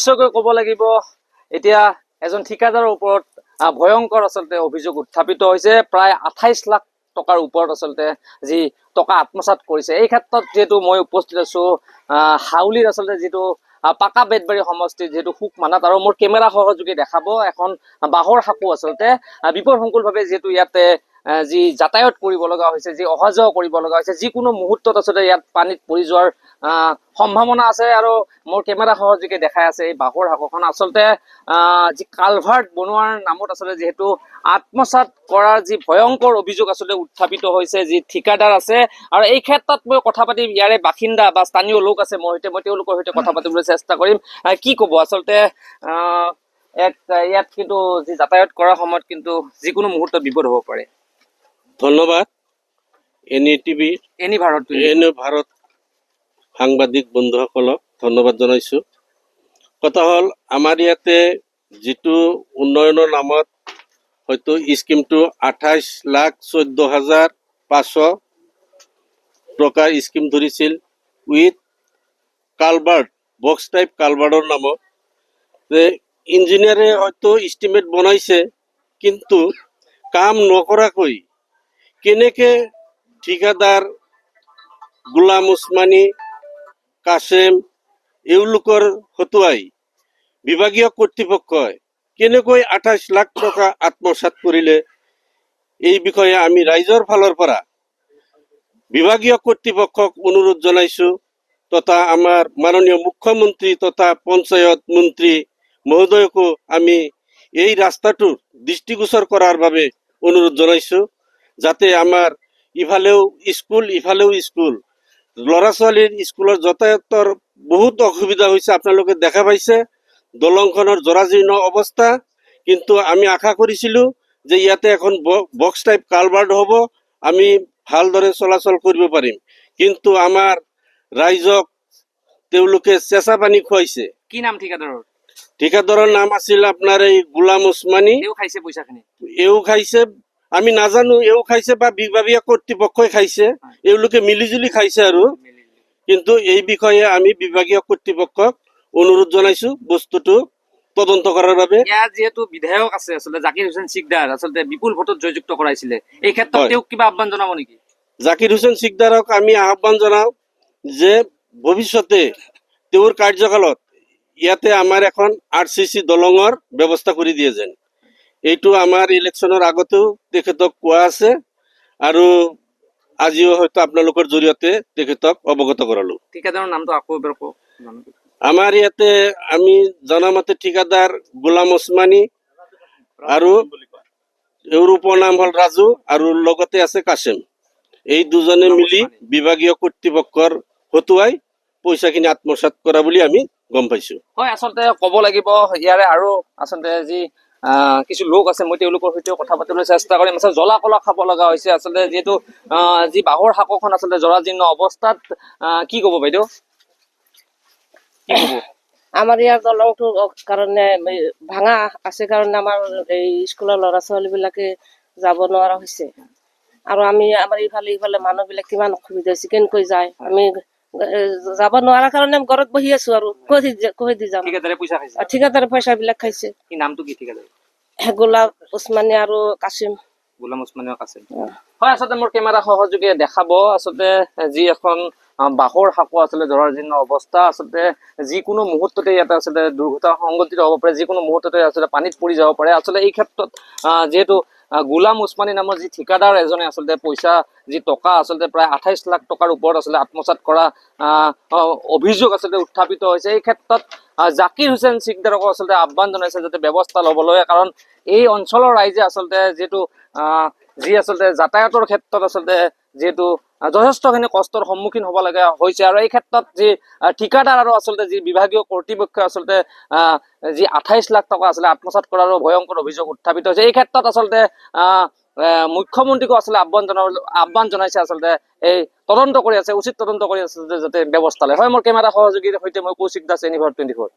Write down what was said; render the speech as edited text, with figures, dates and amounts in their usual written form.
নিশ্চয়কৈ ক'ব লাগিব এতিয়া এজন ঠিকাদাৰৰ ওপৰত ভয়ংকৰ আচলতে অভিযোগ উত্থাপিত হৈছে। প্ৰায় 28 লাখ টকাৰ ওপৰত আচলতে যি টকা আত্মসাৎ কৰিছে। এই ক্ষেত্ৰত যিহেতু মই উপস্থিত আছো হাউলিৰ আচলতে যিটো পাকা বেতবাৰী সমষ্টিত যিহেতু সুকমানাত, আৰু মোৰ কেমেৰা সহযোগে দেখাব এখন বাঁহৰ সাঁকো আচলতে বিপদসংকুলভাৱে যিহেতু ইয়াতে যি যাতায়াত কৰিব লগা হৈছে, যি অহা যোৱা কৰিব লগা হৈছে, যিকোনো মুহূৰ্তত আচলতে ইয়াত পানীত পৰি যোৱাৰ সম্ভাৱনা আছে। আৰু মোৰ কেমেৰা সহযোগে দেখাই আছে এই বাঁহৰ সাঁকোখন আচলতে যি কালভাৰ্ট বনোৱাৰ নামত আচলতে যিহেতু আত্মসাৎ কৰাৰ যি ভয়ংকৰ অভিযোগ আচলতে উত্থাপিত হৈছে যি ঠিকাদাৰ আছে। আৰু এই ক্ষেত্ৰত মই কথা পাতিম ইয়াৰে বাসিন্দা বা স্থানীয় লোক আছে মোৰ সৈতে, মই তেওঁলোকৰ সৈতে কথা পাতিবলৈ চেষ্টা কৰিম। কি ক'ব আচলতে ইয়াত কিন্তু যি যাতায়াত কৰাৰ সময়ত কিন্তু যিকোনো মুহূৰ্তত বিপদ হ'ব পাৰে। ধন্যবাদ এনি ভাৰত সাংবাদিক বন্ধুসকলক ধন্যবাদ জনাইছো। কথা হ'ল আমাৰ ইয়াতে যিটো উন্নয়নৰ নামত হয়তো স্কিমটো 28,14,500 টকাৰ স্কিম ধৰিছিল উইথ কালভাৰ্ট, বক্স টাইপ কালভাৰ্টৰ নামত। ইঞ্জিনিয়াৰে হয়তো ইষ্টিমেট বনাইছে, কিন্তু কাম নকৰাকৈ কেনেকে ঠিকাদাৰ গোলাম উছমানী, কাছেম এওঁলোকৰ হতুৱাই বিভাগীয় কৰ্তৃপক্ষই কেনেকৈ 28 লাখ টকা আত্মসাৎ কৰিলে, এই বিষয়ে আমি ৰাইজৰ ফালৰ পৰা বিভাগীয় কৰ্তৃপক্ষক অনুৰোধ জনাইছো, তথা আমাৰ মাননীয় মুখ্যমন্ত্ৰী তথা পঞ্চায়ত মন্ত্ৰী মহোদয়কো আমি এই ৰাস্তাটোৰ দৃষ্টিগোচৰ কৰাৰ বাবে অনুৰোধ জনাইছো, যাতে আমাৰ ইফালেও স্কুল ল'ৰা ছোৱালীৰ স্কুলৰ যাতায়াতৰ বহুত অসুবিধা হৈছে। আপোনালোকে দেখা পাইছে দলংখনৰ জৰাজীৰ্ণ অৱস্থা, কিন্তু আমি আশা কৰিছিলো যে ইয়াতে এখন বক্স টাইপ কালভাৰ্ট হ'ব, আমি ভালদৰে চলাচল কৰিব পাৰিম। কিন্তু আমাৰ ৰাইজক তেওঁলোকে চেঁচা পানী খুৱাইছে। কি নাম ঠিকাদাৰৰ? ঠিকাদাৰৰ নাম আছিল আপোনাৰ এই গোলাম উছমানী। খাইছে পইচাখিনি, খাইছে আমি নাজানো, খাইছে বা বিভাগীয় কৰ্তৃপক্ষই খাইছে, এওঁলোকে মিলিজুলি খাইছে। আৰু কিন্তু এই বিষয়ে আমি বিভাগীয় কৰ্তৃপক্ষক অনুৰোধ জনাইছো বস্তুটো তদন্ত কৰাৰ বাবে। ইয়াত যিহেতু বিধায়ক আছে আচলতে জাকিৰ হুছেইন চিকদাৰ, আচলতে বিপুল ভোটত জয়যুক্ত কৰাইছিলে, এই ক্ষেত্ৰত তেওঁক কিবা আহ্বান জনাব নেকি? জাকিৰ হুছেইন চিকদাৰক আমি আহ্বান জনাও যে ভৱিষ্যতে তেওঁৰ কাৰ্যকালত ইয়াতে আমাৰ এখন RCC দলঙৰ ব্যৱস্থা কৰি দিয়ে যেন। এইটো আমাৰ ইলেকশ্যনৰ আগতেও তেখেতক কোৱা আছে, আৰু আজিও হয়তো আপোনালোকৰ জৰিয়তে তেখেতক অৱগত কৰালো। ঠিকাদাৰৰ নামটো আকৌ এবাৰ কওক। আমাৰ ইয়াতে আমি জনামতে ঠিকাদাৰ গোলাম উছমানী, আৰু এওঁৰ উপনাম হ'ল ৰাজু, আৰু লগতে আছে কাছেম। এই দুজনে মিলি বিভাগীয় কৰ্তৃপক্ষৰ হতুৱাই পইচাখিনি আত্মসাৎ কৰা বুলি আমি গম পাইছো। হয়, আচলতে ক'ব লাগিব ইয়াৰে আৰু আচলতে যি কিছু লোক আছে, মই তেওঁলোকৰ সৈতেও কথা পাতিবলৈ চেষ্টা কৰিম। আচলতে জ্বলা কলা খাব লগা হৈছে আচলতে, যিহেতু যি বাঁহৰ সাঁকোখন আচলতে জৰাজীৰ্ণ অৱস্থাত। কি ক'ব বাইদেউ? কি ক'ব? আমাৰ ইয়াৰ দলংটো কাৰণে ভাঙা আছে কাৰণে আমাৰ এই স্কুলৰ ল'ৰা ছোৱালী বিলাকে যাব নোৱাৰা হৈছে, আৰু আমাৰ ইফালে মানুহবিলাক কিমান অসুবিধা হৈছে, কেনেকৈ যায়। আমি যাব নোৱাৰা কাৰণে ঘৰত বহি আছো, আৰু কৈ দি যাম। ঠিকাদাৰে পইচা বিলাক খাইছে। কি নামটো কি ঠিকাদাৰ? গোলাম উছমানী আৰু কাছিম। গোলাম উছমানী আৰু কাছিম। হয়, আচলতে মোৰ কেমেৰা সহযোগে দেখাব আচলতে যি এখন বাঁহৰ সাঁকো আচলতে জৰাজীৰ্ণ অৱস্থা, আচলতে যিকোনো মুহূৰ্ততে ইয়াতে আচলতে দুৰ্ঘটনা সংঘটিত হ'ব পাৰে, যিকোনো মুহূৰ্ততে আচলতে পানীত পৰি যাব পাৰে। আচলতে এই ক্ষেত্ৰত যিহেতু গোলাম উছমানী নামৰ যি ঠিকাদাৰ এজনে আচলতে পইচা যি টকা আচলতে প্ৰায় 28 লাখ টকাৰ ওপৰত আচলতে আত্মসাৎ কৰা অভিযোগ আচলতে উত্থাপিত হৈছে। এই ক্ষেত্ৰত জাকিৰ হুছেইন চিকদাৰকো আচলতে আহ্বান জনাইছে যাতে ব্যৱস্থা ল'বলৈ, কাৰণ এই অঞ্চলৰ ৰাইজে আচলতে যিহেতু যি আচলতে যাতায়াতৰ ক্ষেত্ৰত আচলতে যিহেতু যথেষ্টখিনি কষ্টৰ সন্মুখীন হ'ব লগা হৈছে, আৰু এই ক্ষেত্ৰত যি ঠিকাদাৰ আৰু আচলতে যি বিভাগীয় কৰ্তৃপক্ষ আচলতে যি 28 লাখ টকা আচলতে আত্মসাৎ কৰাৰো ভয়ংকৰ অভিযোগ উত্থাপিত হৈছে। এই ক্ষেত্ৰত আচলতে মুখ্যমন্ত্ৰীকো আচলতে আহ্বান জনাইছে, আচলতে এই তদন্ত কৰি আছে, উচিত তদন্ত কৰি আছে যাতে ব্যৱস্থা লয়। হয়, মোৰ কেমেৰা সহযোগীৰ সৈতে মই কৌশিক দাস, এনি ভাৰত 24।